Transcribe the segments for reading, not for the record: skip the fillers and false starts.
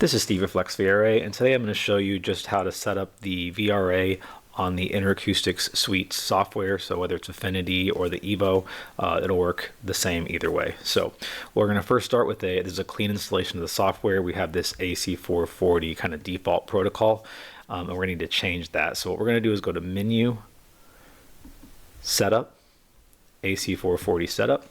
This is Steve at Up VRA, and today I'm going to show you just how to set up the VRA on the Interacoustics Suite software. So whether it's Affinity or the Evo, it'll work the same either way. So we're going to first start with this is a clean installation of the software. We have this AC440 kind of default protocol, and we're going to need to change that. So what we're going to do is go to Menu, Setup, AC440 Setup.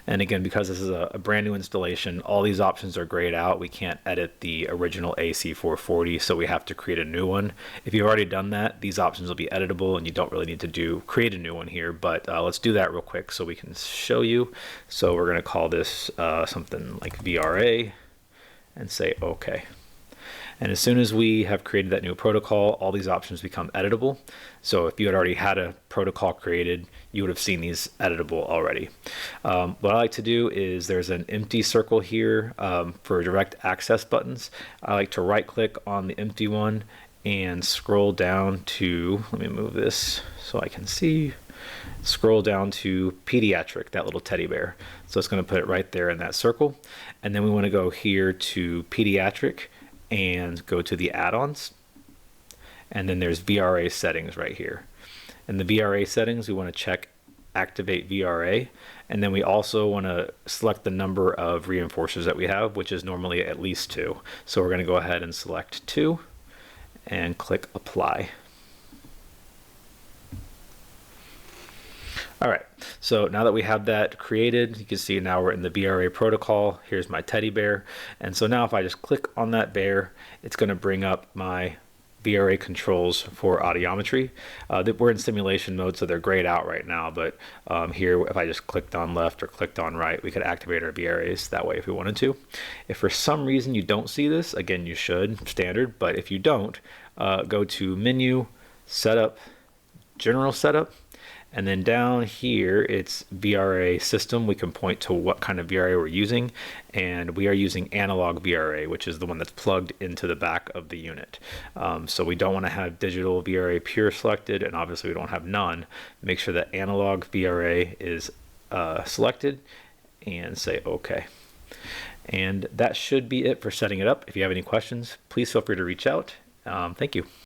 And again, because this is a brand new installation, all these options are grayed out. We can't edit the original AC440, so we have to create a new one. If you've already done that, these options will be editable and you don't really need to create a new one here, but let's do that real quick so we can show you. So we're gonna call this something like VRA and say okay. And as soon as we have created that new protocol, all these options become editable. So if you had already had a protocol created, you would have seen these editable already. What I like to do is there's an empty circle here for direct access buttons. I like to right click on the empty one and scroll down to, let me move this so I can see, scroll down to pediatric, that little teddy bear. So it's going to put it right there in that circle. And then we want to go here to pediatric and go to the add-ons, and then there's VRA settings right here. In the VRA settings, we want to check activate VRA, and then we also want to select the number of reinforcers that we have, which is normally at least 2. So we're going to go ahead and select 2 and click apply. All right, so now that we have that created, you can see now we're in the VRA protocol. Here's my teddy bear. And so now if I just click on that bear, it's going to bring up my VRA controls for audiometry. We're in simulation mode, so they're grayed out right now, but here, if I just clicked on left or clicked on right, we could activate our VRAs that way if we wanted to. If for some reason you don't see this, again, you should, standard, but if you don't, go to Menu, Setup, General Setup, and then down here, it's VRA system. We can point to what kind of VRA we're using, and we are using analog VRA, which is the one that's plugged into the back of the unit. So we don't want to have digital VRA pure selected, and obviously we don't have none. Make sure that analog VRA is selected, and say OK. And that should be it for setting it up. If you have any questions, please feel free to reach out. Thank you.